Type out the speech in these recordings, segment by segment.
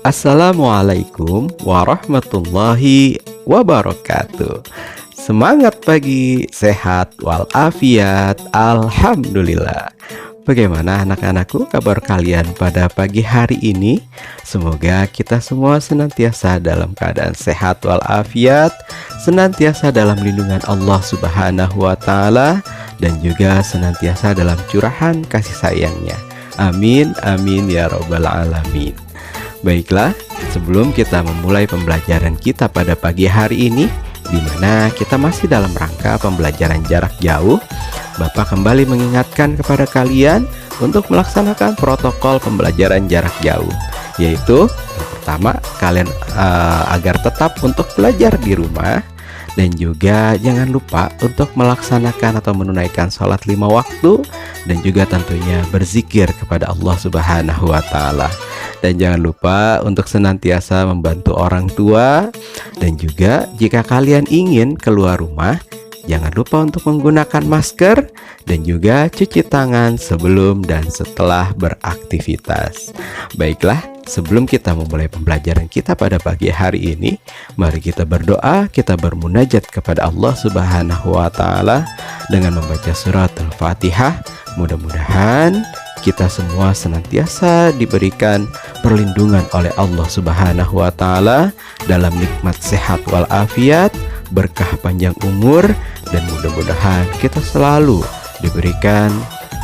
Assalamualaikum warahmatullahi wabarakatuh. Semangat pagi, sehat walafiat, alhamdulillah. Bagaimana anak-anakku kabar kalian pada pagi hari ini? Semoga kita semua senantiasa dalam keadaan sehat walafiat, senantiasa dalam lindungan Allah Subhanahu wa taala, dan juga senantiasa dalam curahan kasih sayangnya. Amin amin ya rabbal alamin. Baiklah, sebelum kita memulai pembelajaran kita pada pagi hari ini, di mana kita masih dalam rangka pembelajaran jarak jauh, Bapak kembali mengingatkan kepada kalian untuk melaksanakan protokol pembelajaran jarak jauh, yaitu yang pertama, kalian agar tetap untuk belajar di rumah, dan juga jangan lupa untuk melaksanakan atau menunaikan sholat 5 waktu, dan juga tentunya berzikir kepada Allah Subhanahu wa taala. Dan jangan lupa untuk senantiasa membantu orang tua, dan juga jika kalian ingin keluar rumah, jangan lupa untuk menggunakan masker dan juga cuci tangan sebelum dan setelah beraktivitas. Baiklah, sebelum kita memulai pembelajaran kita pada pagi hari ini, mari kita berdoa, kita bermunajat kepada Allah Subhanahu wa taala dengan membaca surat Al-Fatihah. Mudah-mudahan kita semua senantiasa diberikan perlindungan oleh Allah Subhanahu wa taala dalam nikmat sehat walafiat, berkah panjang umur, dan mudah-mudahan kita selalu diberikan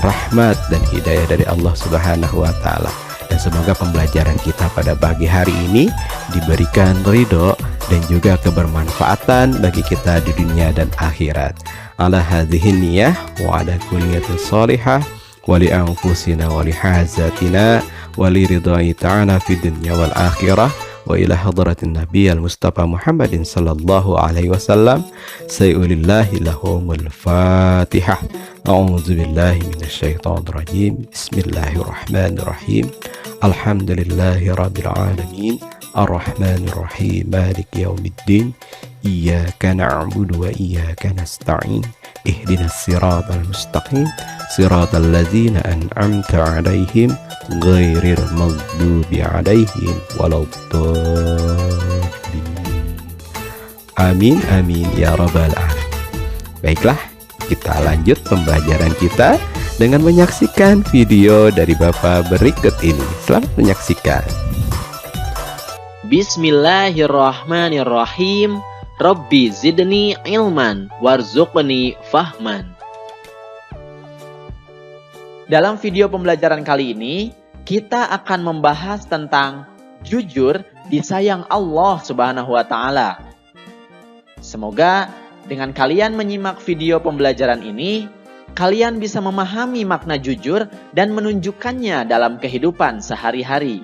rahmat dan hidayah dari Allah Subhanahu wa taala. Dan semoga pembelajaran kita pada pagi hari ini diberikan ridho dan juga kebermanfaatan bagi kita di dunia dan akhirat. Ala hadhihi niyah wa ala kulli niyatin shalihah wa li anfusina wa li hazatina wa li ridai ta'ala fid dunya wal akhirah. Wa ila hadratin Nabi al-Mustafa Muhammadin sallallahu alaihi wasallam. Sayulillahi lahumul Fatihah. A'udzu billahi minasyaitonir rajim. Bismillahirrahmanirrahim. Alhamdulillahi rabbil alamin. Ar-Rahmanir Rahim. Maliki yaumiddin. Iyyaka na'budu wa iyyaka nasta'in. Ihdinas siratal mustaqim. Siratal ladzina an'amta 'alaihim ghairil maghdubi 'alaihim waladdallin. Amin amin ya rabbal alamin. Baiklah, kita lanjut pembelajaran kita dengan menyaksikan video dari Bapak berikut ini. Selamat menyaksikan. Bismillahirrahmanirrahim. Rabbi zidni ilman warzuqni fahman. Dalam video pembelajaran kali ini, kita akan membahas tentang jujur disayang Allah Subhanahu wa taala. Semoga dengan kalian menyimak video pembelajaran ini, kalian bisa memahami makna jujur dan menunjukkannya dalam kehidupan sehari-hari.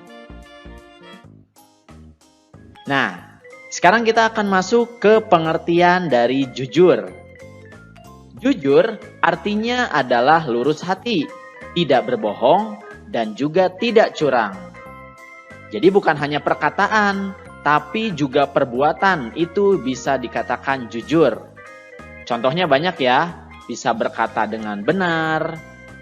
Nah, sekarang kita akan masuk ke pengertian dari jujur. Jujur artinya adalah lurus hati, tidak berbohong, dan juga tidak curang. Jadi bukan hanya perkataan, tapi juga perbuatan itu bisa dikatakan jujur. Contohnya banyak ya, bisa berkata dengan benar,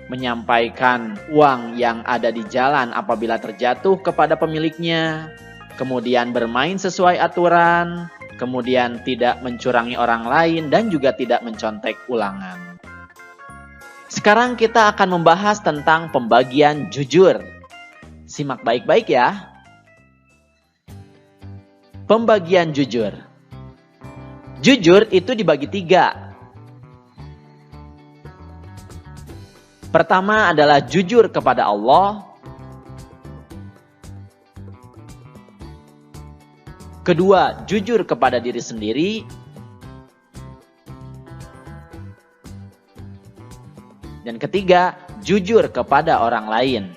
menyampaikan uang yang ada di jalan apabila terjatuh kepada pemiliknya, kemudian bermain sesuai aturan, kemudian tidak mencurangi orang lain, dan juga tidak mencontek ulangan. Sekarang kita akan membahas tentang pembagian jujur. Simak baik-baik ya. Pembagian jujur. Jujur itu dibagi 3. Pertama adalah jujur kepada Allah. Kedua, jujur kepada diri sendiri. Dan ketiga, jujur kepada orang lain.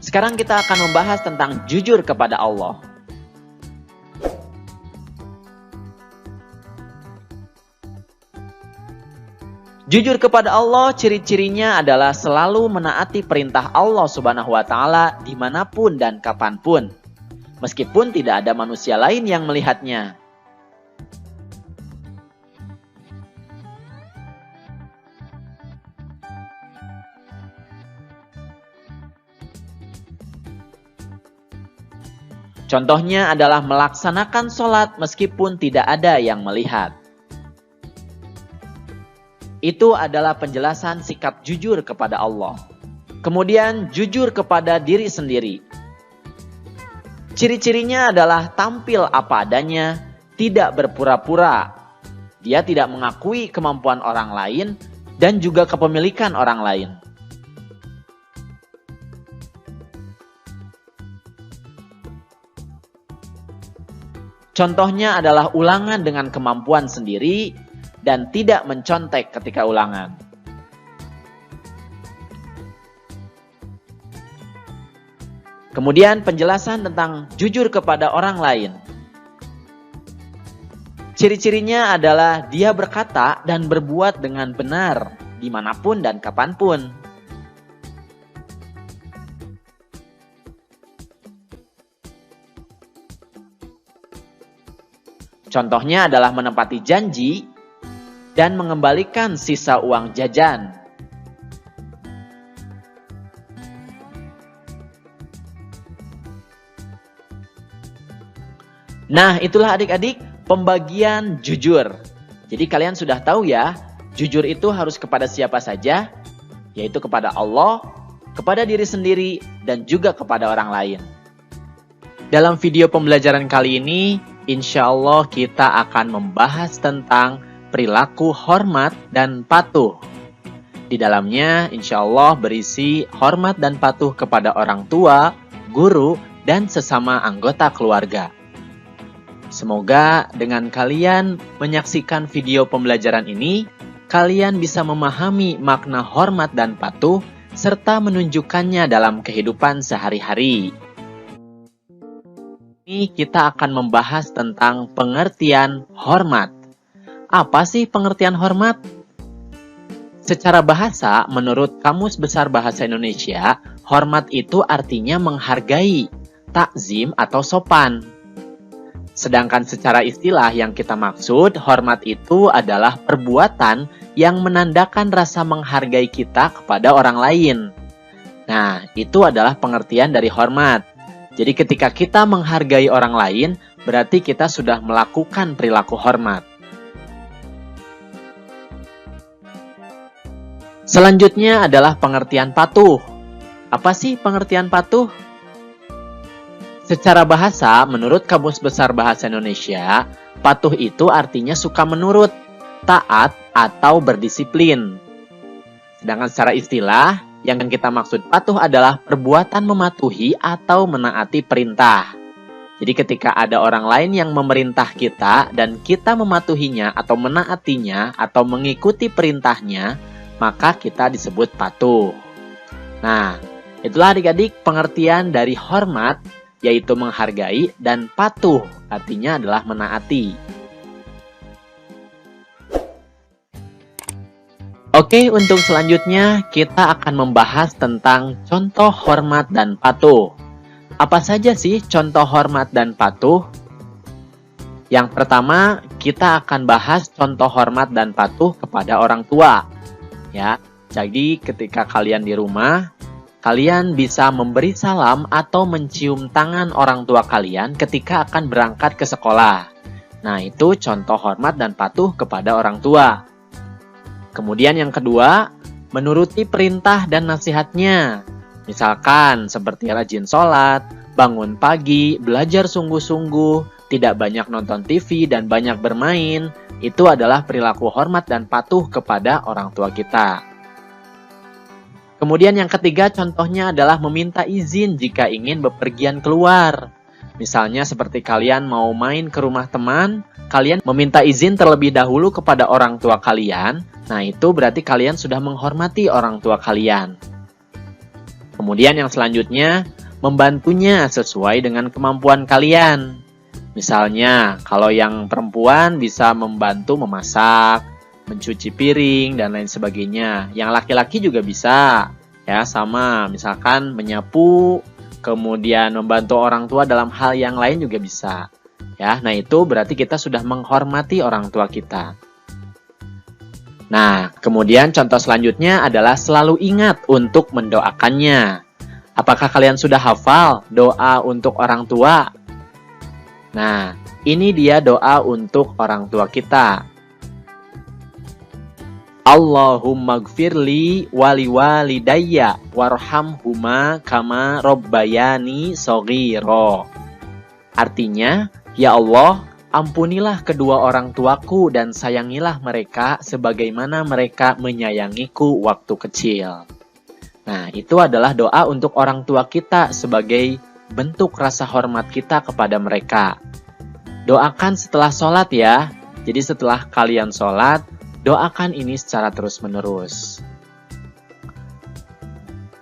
Sekarang kita akan membahas tentang jujur kepada Allah. Jujur kepada Allah, ciri-cirinya adalah selalu menaati perintah Allah Subhanahu wa taala dimanapun dan kapanpun, meskipun tidak ada manusia lain yang melihatnya. Contohnya adalah melaksanakan sholat meskipun tidak ada yang melihat. Itu adalah penjelasan sikap jujur kepada Allah. Kemudian jujur kepada diri sendiri. Ciri-cirinya adalah tampil apa adanya, tidak berpura-pura. Dia tidak mengakui kemampuan orang lain dan juga kepemilikan orang lain. Contohnya adalah ulangan dengan kemampuan sendiri dan tidak mencontek ketika ulangan. Kemudian penjelasan tentang jujur kepada orang lain. Ciri-cirinya adalah dia berkata dan berbuat dengan benar dimanapun dan kapanpun. Contohnya adalah menepati janji dan mengembalikan sisa uang jajan. Nah, itulah adik-adik pembagian jujur. Jadi kalian sudah tahu ya, jujur itu harus kepada siapa saja, yaitu kepada Allah, kepada diri sendiri, dan juga kepada orang lain. Dalam video pembelajaran kali ini, insya Allah kita akan membahas tentang perilaku hormat dan patuh. Di dalamnya insya Allah berisi hormat dan patuh kepada orang tua, guru, dan sesama anggota keluarga. Semoga dengan kalian menyaksikan video pembelajaran ini, kalian bisa memahami makna hormat dan patuh serta menunjukkannya dalam kehidupan sehari-hari. Ini kita akan membahas tentang pengertian hormat. Apa sih pengertian hormat? Secara bahasa, menurut Kamus Besar Bahasa Indonesia, hormat itu artinya menghargai, takzim atau sopan. Sedangkan secara istilah yang kita maksud, hormat itu adalah perbuatan yang menandakan rasa menghargai kita kepada orang lain. Nah, itu adalah pengertian dari hormat. Jadi ketika kita menghargai orang lain, berarti kita sudah melakukan perilaku hormat. Selanjutnya adalah pengertian patuh. Apa sih pengertian patuh? Secara bahasa, menurut Kamus Besar Bahasa Indonesia, patuh itu artinya suka menurut, taat, atau berdisiplin. Sedangkan secara istilah, yang kita maksud patuh adalah perbuatan mematuhi atau menaati perintah. Jadi ketika ada orang lain yang memerintah kita dan kita mematuhinya atau menaatinya atau mengikuti perintahnya, maka kita disebut patuh. Nah, itulah adik-adik pengertian dari hormat, yaitu menghargai, dan patuh artinya adalah menaati. Oke, untuk selanjutnya kita akan membahas tentang contoh hormat dan patuh. Apa saja sih contoh hormat dan patuh? Yang pertama, kita akan bahas contoh hormat dan patuh kepada orang tua. Ya, jadi ketika kalian di rumah, kalian bisa memberi salam atau mencium tangan orang tua kalian ketika akan berangkat ke sekolah. Nah, itu contoh hormat dan patuh kepada orang tua. Kemudian yang kedua, menuruti perintah dan nasihatnya. Misalkan seperti rajin sholat, bangun pagi, belajar sungguh-sungguh, tidak banyak nonton TV dan banyak bermain. Itu adalah perilaku hormat dan patuh kepada orang tua kita. Kemudian yang ketiga contohnya adalah meminta izin jika ingin bepergian keluar. Misalnya seperti kalian mau main ke rumah teman, kalian meminta izin terlebih dahulu kepada orang tua kalian. Nah, itu berarti kalian sudah menghormati orang tua kalian. Kemudian yang selanjutnya, membantunya sesuai dengan kemampuan kalian. Misalnya, kalau yang perempuan bisa membantu memasak, mencuci piring, dan lain sebagainya. Yang laki-laki juga bisa, ya sama. Misalkan menyapu, kemudian membantu orang tua dalam hal yang lain juga bisa. Ya, nah itu berarti kita sudah menghormati orang tua kita. Nah, kemudian contoh selanjutnya adalah selalu ingat untuk mendoakannya. Apakah kalian sudah hafal doa untuk orang tua? Nah, ini dia doa untuk orang tua kita. Allahumma gfirli wali walidayya warhamhuma kama robbayani shogiro. Artinya, ya Allah, ampunilah kedua orang tuaku dan sayangilah mereka sebagaimana mereka menyayangiku waktu kecil. Nah, itu adalah doa untuk orang tua kita sebagai bentuk rasa hormat kita kepada mereka. Doakan setelah sholat ya. Jadi setelah kalian sholat, doakan ini secara terus-menerus.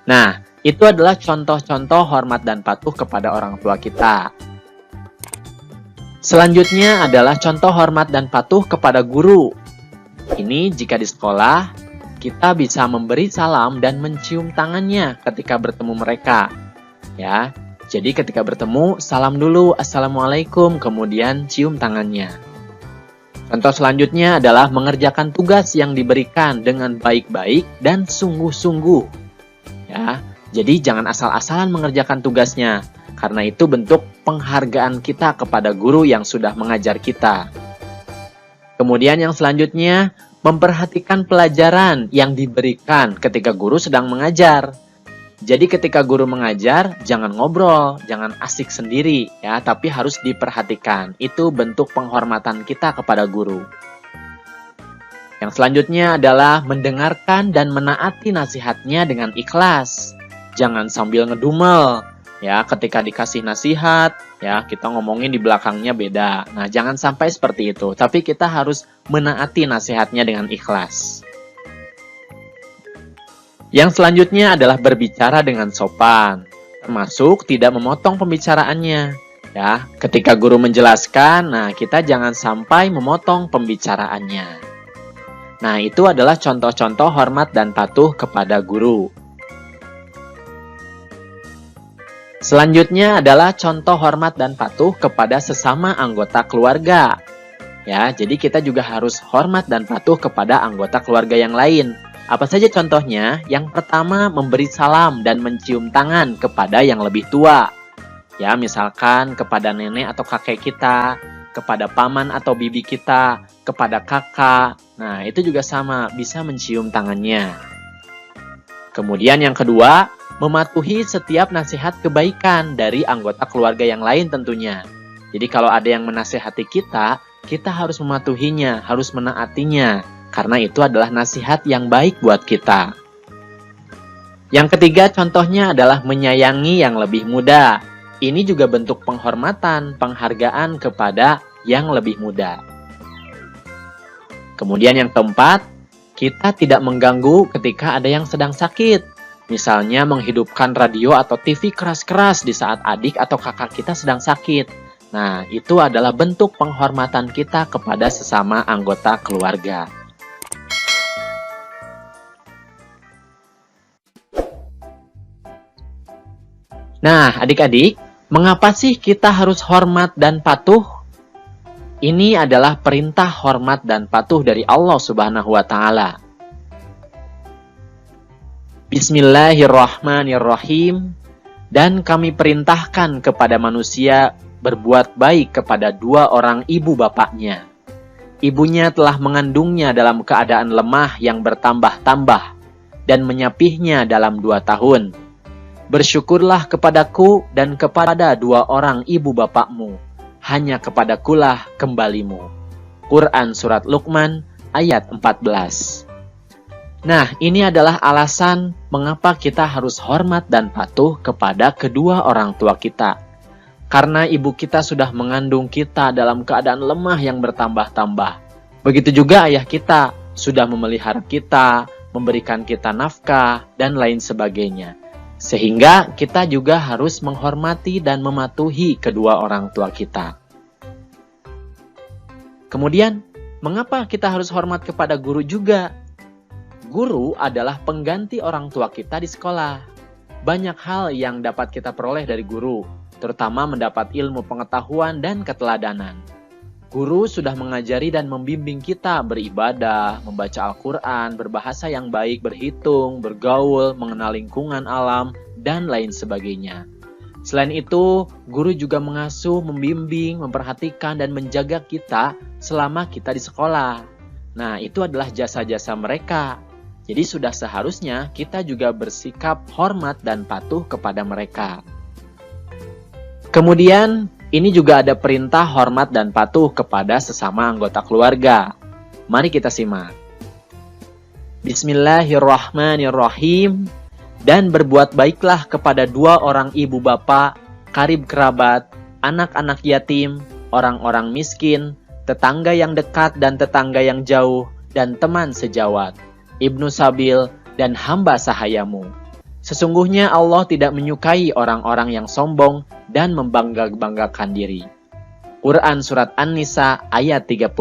Nah, itu adalah contoh-contoh hormat dan patuh kepada orang tua kita. Selanjutnya adalah contoh hormat dan patuh kepada guru. Ini jika di sekolah, kita bisa memberi salam dan mencium tangannya ketika bertemu mereka. Ya, jadi ketika bertemu, salam dulu, Assalamualaikum, kemudian cium tangannya. Contoh selanjutnya adalah mengerjakan tugas yang diberikan dengan baik-baik dan sungguh-sungguh. Ya, jadi jangan asal-asalan mengerjakan tugasnya, karena itu bentuk penghargaan kita kepada guru yang sudah mengajar kita. Kemudian yang selanjutnya, memperhatikan pelajaran yang diberikan ketika guru sedang mengajar. Jadi ketika guru mengajar, jangan ngobrol, jangan asik sendiri, ya, tapi harus diperhatikan. Itu bentuk penghormatan kita kepada guru. Yang selanjutnya adalah mendengarkan dan menaati nasihatnya dengan ikhlas. Jangan sambil ngedumel, ya, ketika dikasih nasihat, ya, kita ngomongin di belakangnya beda. Nah, jangan sampai seperti itu, tapi kita harus menaati nasihatnya dengan ikhlas. Yang selanjutnya adalah berbicara dengan sopan, termasuk tidak memotong pembicaraannya. Ya, ketika guru menjelaskan, nah kita jangan sampai memotong pembicaraannya. Nah, itu adalah contoh-contoh hormat dan patuh kepada guru. Selanjutnya adalah contoh hormat dan patuh kepada sesama anggota keluarga. Ya, jadi kita juga harus hormat dan patuh kepada anggota keluarga yang lain. Apa saja contohnya? Yang pertama, memberi salam dan mencium tangan kepada yang lebih tua. Ya, misalkan kepada nenek atau kakek kita, kepada paman atau bibi kita, kepada kakak. Nah, itu juga sama, bisa mencium tangannya. Kemudian yang kedua, mematuhi setiap nasihat kebaikan dari anggota keluarga yang lain tentunya. Jadi kalau ada yang menasihati kita, kita harus mematuhinya, harus menaatinya. Karena itu adalah nasihat yang baik buat kita. Yang ketiga contohnya adalah menyayangi yang lebih muda. Ini juga bentuk penghormatan, penghargaan kepada yang lebih muda. Kemudian yang keempat, kita tidak mengganggu ketika ada yang sedang sakit. Misalnya menghidupkan radio atau TV keras-keras di saat adik atau kakak kita sedang sakit. Nah, itu adalah bentuk penghormatan kita kepada sesama anggota keluarga. Nah, adik-adik, mengapa sih kita harus hormat dan patuh? Ini adalah perintah hormat dan patuh dari Allah Subhanahu wa Ta'ala. Bismillahirrahmanirrahim. Dan kami perintahkan kepada manusia berbuat baik kepada dua orang ibu bapaknya. Ibunya telah mengandungnya dalam keadaan lemah yang bertambah-tambah dan menyapihnya dalam 2 tahun. Bersyukurlah kepadaku dan kepada dua orang ibu bapakmu. Hanya kepadakulah kembalimu. Quran Surat Luqman ayat 14. Nah, ini adalah alasan mengapa kita harus hormat dan patuh kepada kedua orang tua kita. Karena ibu kita sudah mengandung kita dalam keadaan lemah yang bertambah-tambah. Begitu juga ayah kita sudah memelihara kita, memberikan kita nafkah, dan lain sebagainya. Sehingga kita juga harus menghormati dan mematuhi kedua orang tua kita. Kemudian, mengapa kita harus hormat kepada guru juga? Guru adalah pengganti orang tua kita di sekolah. Banyak hal yang dapat kita peroleh dari guru, terutama mendapat ilmu pengetahuan dan keteladanan. Guru sudah mengajari dan membimbing kita beribadah, membaca Al-Quran, berbahasa yang baik, berhitung, bergaul, mengenal lingkungan alam, dan lain sebagainya. Selain itu, guru juga mengasuh, membimbing, memperhatikan, dan menjaga kita selama kita di sekolah. Nah, itu adalah jasa-jasa mereka. Jadi sudah seharusnya kita juga bersikap hormat dan patuh kepada mereka. Kemudian, ini juga ada perintah hormat dan patuh kepada sesama anggota keluarga. Mari kita simak. Bismillahirrahmanirrahim. Dan berbuat baiklah kepada dua orang ibu bapa, karib kerabat, anak-anak yatim, orang-orang miskin, tetangga yang dekat dan tetangga yang jauh, dan teman sejawat, ibnu sabil, dan hamba sahayamu. Sesungguhnya Allah tidak menyukai orang-orang yang sombong dan membangga-banggakan diri. Quran Surat An-Nisa ayat 36.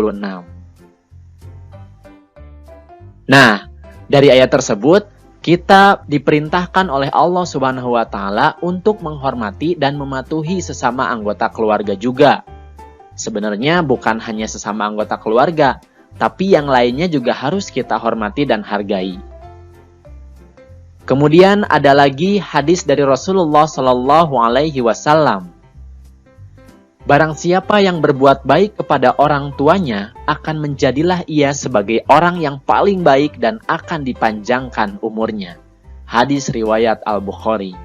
Nah, dari ayat tersebut, kita diperintahkan oleh Allah Subhanahu wa Ta'ala untuk menghormati dan mematuhi sesama anggota keluarga juga. Sebenarnya bukan hanya sesama anggota keluarga, tapi yang lainnya juga harus kita hormati dan hargai. Kemudian ada lagi hadis dari Rasulullah Shallallahu Alaihi Wasallam. Barang siapa yang berbuat baik kepada orang tuanya, akan menjadilah ia sebagai orang yang paling baik dan akan dipanjangkan umurnya. Hadis riwayat Al-Bukhari.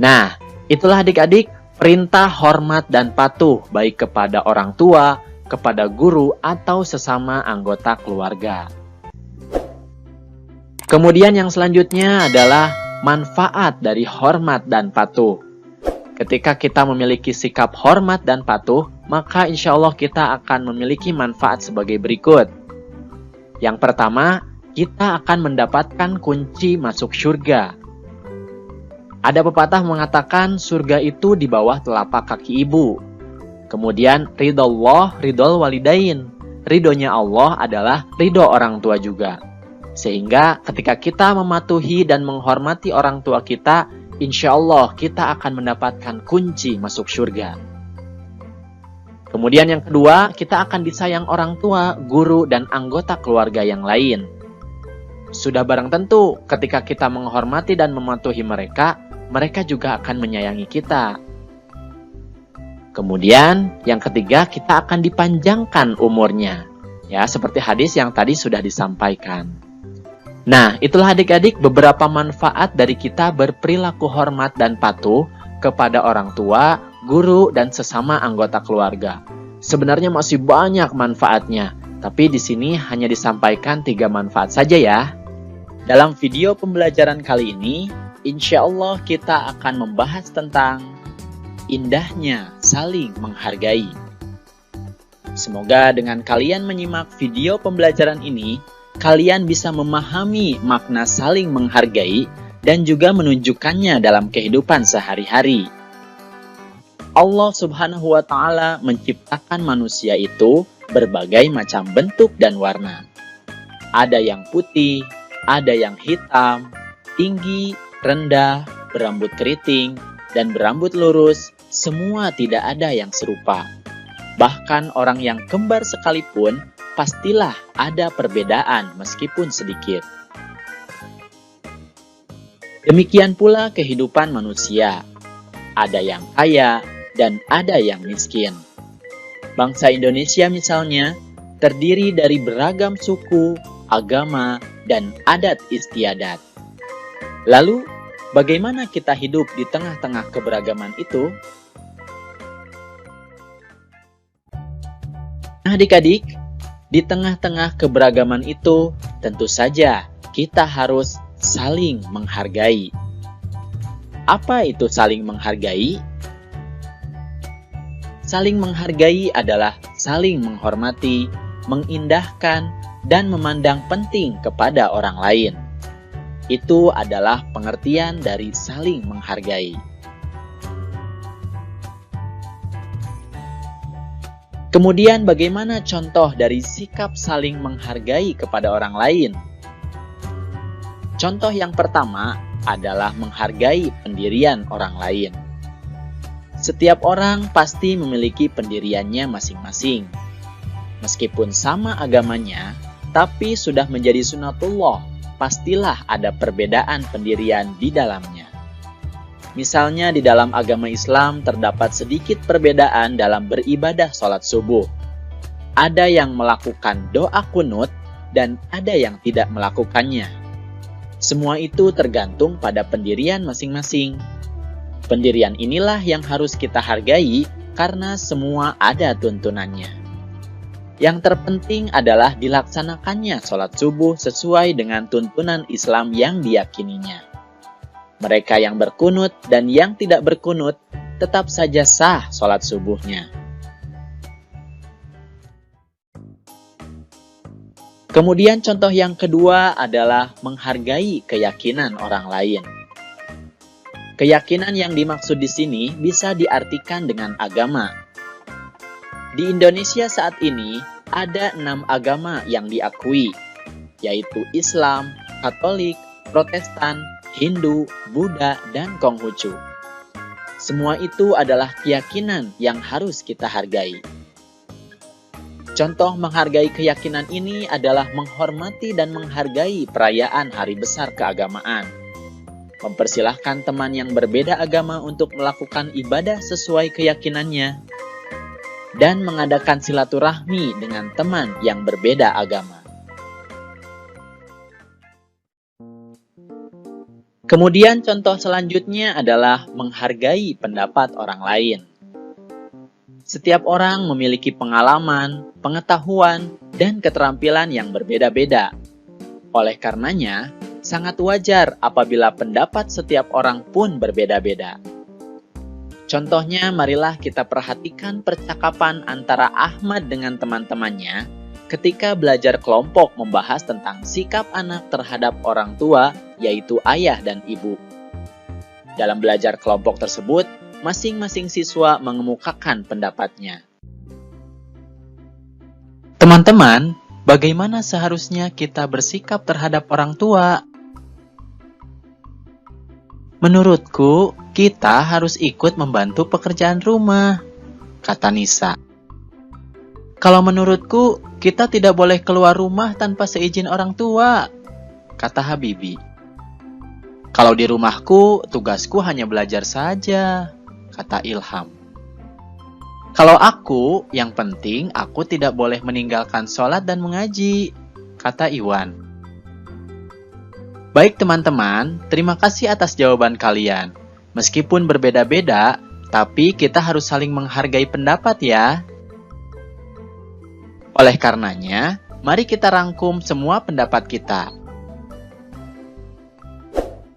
Nah, itulah adik-adik perintah hormat dan patuh baik kepada orang tua, kepada guru, atau sesama anggota keluarga. Kemudian yang selanjutnya adalah manfaat dari hormat dan patuh. Ketika kita memiliki sikap hormat dan patuh, maka insya Allah kita akan memiliki manfaat sebagai berikut. Yang pertama, kita akan mendapatkan kunci masuk surga. Ada pepatah mengatakan surga itu di bawah telapak kaki ibu. Kemudian ridho Allah, ridho walidain. Ridhonya Allah adalah ridho orang tua juga. Sehingga ketika kita mematuhi dan menghormati orang tua kita, insya Allah kita akan mendapatkan kunci masuk surga. Kemudian yang kedua, kita akan disayang orang tua, guru, dan anggota keluarga yang lain. Sudah barang tentu ketika kita menghormati dan mematuhi mereka, mereka juga akan menyayangi kita. Kemudian yang ketiga, kita akan dipanjangkan umurnya. Ya, seperti hadis yang tadi sudah disampaikan. Nah, itulah adik-adik beberapa manfaat dari kita berperilaku hormat dan patuh kepada orang tua, guru, dan sesama anggota keluarga. Sebenarnya masih banyak manfaatnya, tapi di sini hanya disampaikan 3 manfaat saja ya. Dalam video pembelajaran kali ini, insya Allah kita akan membahas tentang indahnya saling menghargai. Semoga dengan kalian menyimak video pembelajaran ini, kalian bisa memahami makna saling menghargai dan juga menunjukkannya dalam kehidupan sehari-hari. Allah Subhanahu wa Ta'ala menciptakan manusia itu berbagai macam bentuk dan warna. Ada yang putih, ada yang hitam, tinggi, rendah, berambut keriting, dan berambut lurus. Semua tidak ada yang serupa. Bahkan orang yang kembar sekalipun, pastilah ada perbedaan meskipun sedikit. Demikian pula kehidupan manusia. Ada yang kaya dan ada yang miskin. Bangsa Indonesia misalnya terdiri dari beragam suku, agama, dan adat istiadat. Lalu, bagaimana kita hidup di tengah-tengah keberagaman itu? Nah, adik-adik, di tengah-tengah keberagaman itu, tentu saja kita harus saling menghargai. Apa itu saling menghargai? Saling menghargai adalah saling menghormati, mengindahkan, dan memandang penting kepada orang lain. Itu adalah pengertian dari saling menghargai. Kemudian bagaimana contoh dari sikap saling menghargai kepada orang lain? Contoh yang pertama adalah menghargai pendirian orang lain. Setiap orang pasti memiliki pendiriannya masing-masing. Meskipun sama agamanya, tapi sudah menjadi sunatullah, pastilah ada perbedaan pendirian di dalamnya. Misalnya di dalam agama Islam terdapat sedikit perbedaan dalam beribadah sholat subuh. Ada yang melakukan doa kunut dan ada yang tidak melakukannya. Semua itu tergantung pada pendirian masing-masing. Pendirian inilah yang harus kita hargai karena semua ada tuntunannya. Yang terpenting adalah dilaksanakannya sholat subuh sesuai dengan tuntunan Islam yang diyakininya. Mereka yang berkunut dan yang tidak berkunut tetap saja sah sholat subuhnya. Kemudian contoh yang kedua adalah menghargai keyakinan orang lain. Keyakinan yang dimaksud di sini bisa diartikan dengan agama. Di Indonesia saat ini ada 6 agama yang diakui, yaitu Islam, Katolik, Protestan, Hindu, Buddha, dan Konghucu. Semua itu adalah keyakinan yang harus kita hargai. Contoh menghargai keyakinan ini adalah menghormati dan menghargai perayaan hari besar keagamaan. Mempersilahkan teman yang berbeda agama untuk melakukan ibadah sesuai keyakinannya. Dan mengadakan silaturahmi dengan teman yang berbeda agama. Kemudian contoh selanjutnya adalah menghargai pendapat orang lain. Setiap orang memiliki pengalaman, pengetahuan, dan keterampilan yang berbeda-beda. Oleh karenanya, sangat wajar apabila pendapat setiap orang pun berbeda-beda. Contohnya, marilah kita perhatikan percakapan antara Ahmad dengan teman-temannya ketika belajar kelompok membahas tentang sikap anak terhadap orang tua, yaitu ayah dan ibu. Dalam belajar kelompok tersebut, masing-masing siswa mengemukakan pendapatnya. Teman-teman, bagaimana seharusnya kita bersikap terhadap orang tua? Menurutku, kita harus ikut membantu pekerjaan rumah, kata Nisa. Kalau menurutku, kita tidak boleh keluar rumah tanpa seizin orang tua, kata Habibi. Kalau di rumahku, tugasku hanya belajar saja, kata Ilham. Kalau aku, yang penting aku tidak boleh meninggalkan sholat dan mengaji, kata Iwan. Baik teman-teman, terima kasih atas jawaban kalian. Meskipun berbeda-beda, tapi kita harus saling menghargai pendapat ya. Oleh karenanya, mari kita rangkum semua pendapat kita.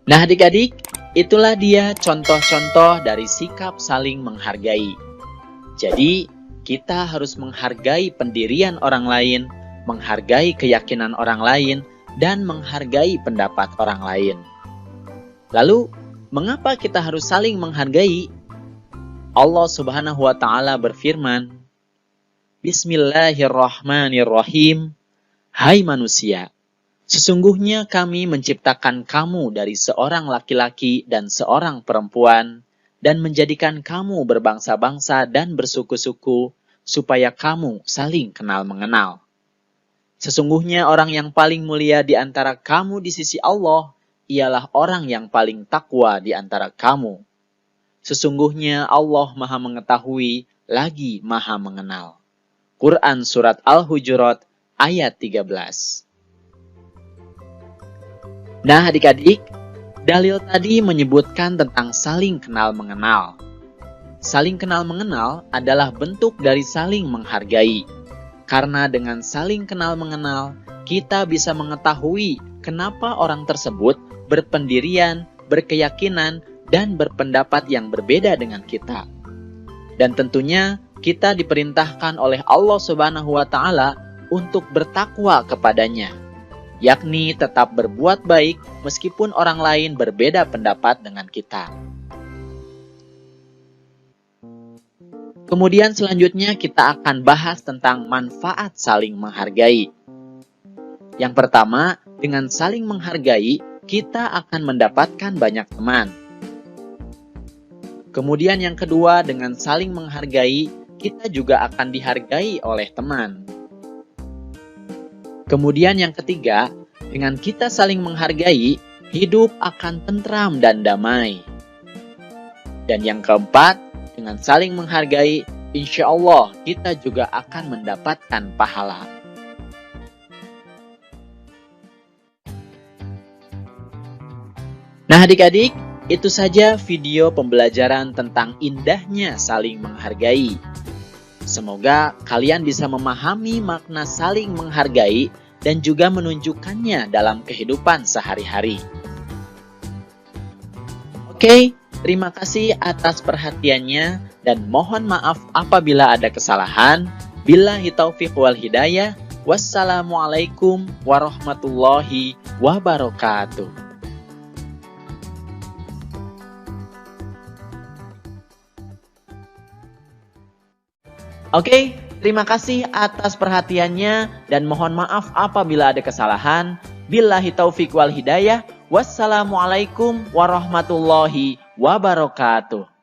Nah adik-adik, itulah dia contoh-contoh dari sikap saling menghargai. Jadi, kita harus menghargai pendirian orang lain, menghargai keyakinan orang lain, dan menghargai pendapat orang lain. Lalu, mengapa kita harus saling menghargai? Allah Subhanahu wa Ta'ala berfirman, Bismillahirrahmanirrahim. Hai manusia, sesungguhnya kami menciptakan kamu dari seorang laki-laki dan seorang perempuan, dan menjadikan kamu berbangsa-bangsa dan bersuku-suku, supaya kamu saling kenal mengenal. Sesungguhnya orang yang paling mulia di antara kamu di sisi Allah, ialah orang yang paling takwa di antara kamu. Sesungguhnya Allah Maha Mengetahui, lagi Maha Mengenal. Quran Surat Al-Hujurat ayat 13. Nah adik-adik, dalil tadi menyebutkan tentang saling kenal mengenal. Saling kenal mengenal adalah bentuk dari saling menghargai. Karena dengan saling kenal mengenal, kita bisa mengetahui kenapa orang tersebut berpendirian, berkeyakinan, dan berpendapat yang berbeda dengan kita. Dan tentunya kita diperintahkan oleh Allah Subhanahu wa Ta'ala untuk bertakwa kepadanya, yakni tetap berbuat baik meskipun orang lain berbeda pendapat dengan kita. Kemudian selanjutnya kita akan bahas tentang manfaat saling menghargai. Yang pertama, dengan saling menghargai, kita akan mendapatkan banyak teman. Kemudian yang kedua, dengan saling menghargai, kita juga akan dihargai oleh teman. Kemudian yang ketiga, dengan kita saling menghargai, hidup akan tentram dan damai. Dan yang keempat, dengan saling menghargai, insya Allah kita juga akan mendapatkan pahala. Nah adik-adik, itu saja video pembelajaran tentang indahnya saling menghargai. Semoga kalian bisa memahami makna saling menghargai dan juga menunjukkannya dalam kehidupan sehari-hari. Oke, terima kasih atas perhatiannya dan mohon maaf apabila ada kesalahan. Billahi taufiq wal hidayah. Wassalamualaikum warahmatullahi wabarakatuh. Oke, terima kasih atas perhatiannya dan mohon maaf apabila ada kesalahan. Billahi taufiq wal hidayah. Wassalamualaikum warahmatullahi wabarakatuh.